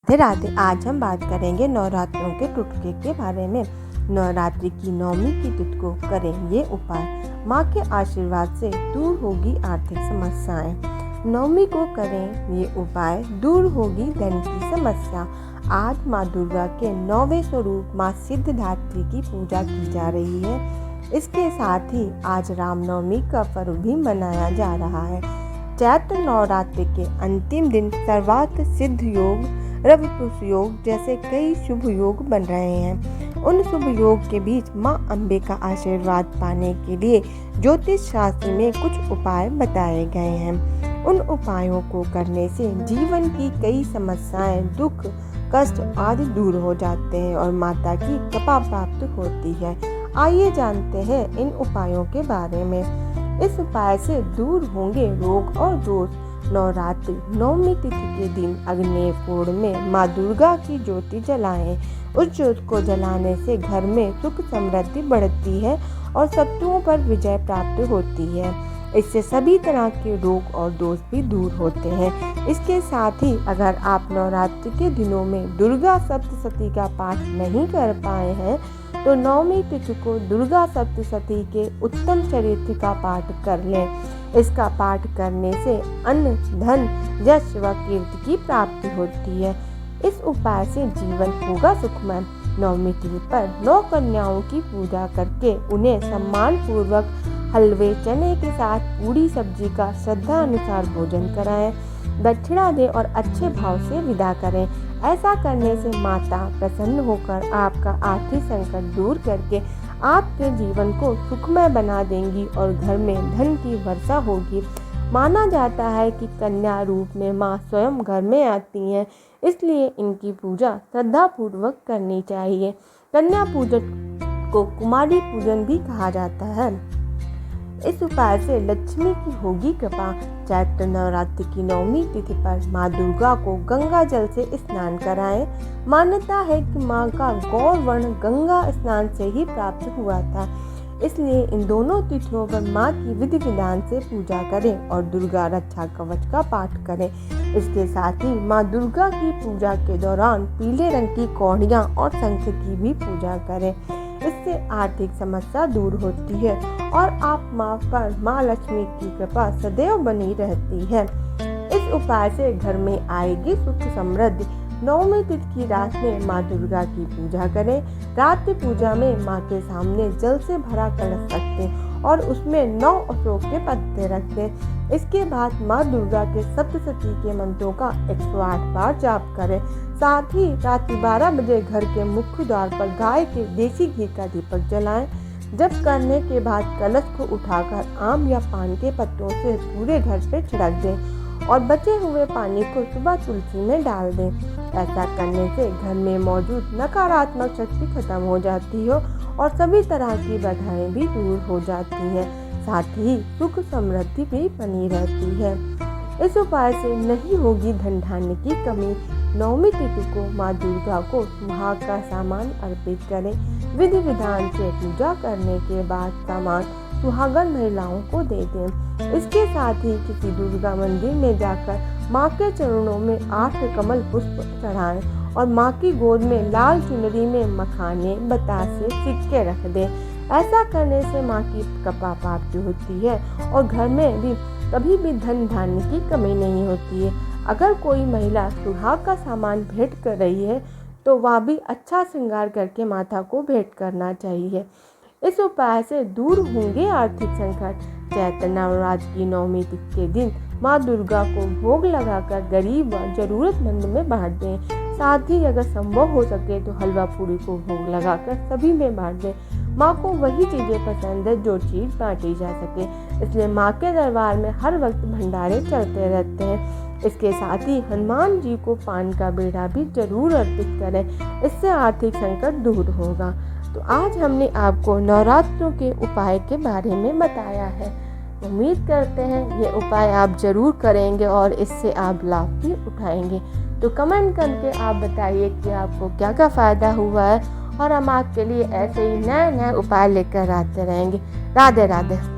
राधे राधे। आज हम बात करेंगे नवरात्रों के टुटके के बारे में। नवरात्रि की नवमी की तिथि को करें ये उपाय। माँ के आशीर्वाद से दूर होगी आर्थिक समस्याएं। नवमी को करें ये उपाय, दूर होगी धन की समस्या। आज माँ दुर्गा के 9वें स्वरूप माँ सिद्धिदात्री की पूजा की जा रही है। इसके साथ ही आज रामनवमी का पर्व भी मनाया जा रहा है। चैत्र नवरात्रि के अंतिम दिन सर्वार्थ सिद्ध योग, रवि पुरुष योग जैसे कई शुभ योग बन रहे हैं। उन शुभ योग के बीच माँ अम्बे का आशीर्वाद पाने के लिए ज्योतिष शास्त्र में कुछ उपाय बताए गए हैं। उन उपायों को करने से जीवन की कई समस्याएं, दुख, कष्ट आदि दूर हो जाते हैं और माता की कृपा प्राप्त होती है। आइए जानते हैं इन उपायों के बारे में। इस उपाय से दूर होंगे रोग और दोष। नवरात्रि नवमी तिथि के दिन अग्नि कुंड में माँ दुर्गा की ज्योति जलाएं। उस ज्योति को जलाने से घर में सुख समृद्धि बढ़ती है और शत्रुओं पर विजय प्राप्त होती है। इससे सभी तरह के रोग और दोष भी दूर होते हैं। इसके साथ ही अगर आप नवरात्रि के दिनों में दुर्गा सप्तशती का पाठ नहीं कर पाए हैं तो नवमी तिथि को दुर्गा सप्तशती के उत्तम चरित्र का पाठ कर लें। इसका पाठ करने से अन्न, धन, यश व कीर्ति की प्राप्ति होती है। इस उपाय से जीवन होगा सुखमय। नवमी तिथि पर 9 कन्याओं की पूजा करके उन्हें सम्मान पूर्वक हलवे, चने के साथ पूरी सब्जी का श्रद्धा अनुसार भोजन कराएं, दक्षिणा दें और अच्छे भाव से विदा करें। ऐसा करने से माता प्रसन्न होकर आपका आर्थिक संकट दूर करके आपके जीवन को सुखमय बना देंगी और घर में धन की वर्षा होगी। माना जाता है कि कन्या रूप में माँ स्वयं घर में आती हैं, इसलिए इनकी पूजा श्रद्धा पूर्वक करनी चाहिए। कन्या पूजन को कुमारी पूजन भी कहा जाता है। इस उपाय से लक्ष्मी की होगी कृपा। चैत्र नवरात्रि की नवमी तिथि पर माँ दुर्गा को गंगा जल से स्नान कराएं। मान्यता है कि माँ का गौर वर्ण गंगा स्नान से ही प्राप्त हुआ था, इसलिए इन दोनों तिथियों पर माँ की विधि विधान से पूजा करें और दुर्गा रक्षा कवच का पाठ करें। इसके साथ ही माँ दुर्गा की पूजा के दौरान पीले रंग की कौड़ियाँ और शंख की भी पूजा करें। इससे आर्थिक समस्या दूर होती है और आप माँ पर माँ लक्ष्मी की कृपा सदैव बनी रहती है। इस उपाय से घर में आएगी सुख समृद्धि। नवमी तिथि की रात में माँ दुर्गा की पूजा करें। रात्रि पूजा में माँ के सामने जल से भरा कलश रखें और उसमें 9 अशोक के पत्ते रख दें। इसके बाद माँ दुर्गा के सप्तशती के मंत्रों का 108 बार जाप करें। साथ ही रात 12 बजे घर के मुख्य द्वार पर गाय के देसी घी का दीपक जलाएं। जप करने के बाद कलश को उठाकर आम या पान के पत्तों से पूरे घर पे छिड़क दें और बचे हुए पानी को सुबह तुलसी में डाल दें। ऐसा करने से घर में मौजूद नकारात्मक शक्ति खत्म हो जाती है और सभी तरह की बाधाएं भी दूर हो जाती हैं। साथ ही सुख समृद्धि भी बनी रहती है। इस उपाय से नहीं होगी धन धान्य की कमी। नवमी तिथि को माँ दुर्गा को सुहाग का सामान अर्पित करें। विधि विधान से पूजा करने के बाद सामान सुहागन महिलाओं को दे दें। इसके साथ ही किसी दुर्गा मंदिर में जाकर माँ के चरणों में 8 कमल पुष्प चढ़ाएं और माँ की गोद में लाल चुनरी में मखाने, बतासे, सिक्के रख दें। ऐसा करने से माँ की कृपा प्राप्ति होती है और घर में भी कभी भी धन धान्य की कमी नहीं होती है। अगर कोई महिला सुहाग का सामान भेंट कर रही है तो वह भी अच्छा श्रृंगार करके माता को भेंट करना चाहिए। इस उपाय से दूर होंगे आर्थिक संकट। चैत्र नवरात्रि की नवमी तिथि के दिन माँ दुर्गा को भोग लगाकर गरीब व जरूरतमंद में बांट दें। साथ ही अगर संभव हो सके तो हलवा पूरी को भोग लगाकर सभी में बांट दें। माँ को वही चीज़ें पसंद है जो चीज़ बांटी जा सके, इसलिए माँ के दरबार में हर वक्त भंडारे चलते रहते हैं। इसके साथ ही हनुमान जी को पान का बेड़ा भी जरूर अर्पित करें, इससे आर्थिक संकट दूर होगा। तो आज हमने आपको नवरात्रों के उपाय के बारे में बताया है। उम्मीद करते हैं ये उपाय आप जरूर करेंगे और इससे आप लाभ भी उठाएंगे। तो कमेंट करके आप बताइए कि आपको क्या क्या फ़ायदा हुआ है और हम आपके लिए ऐसे ही नए नए उपाय लेकर आते रहेंगे। राधे राधे।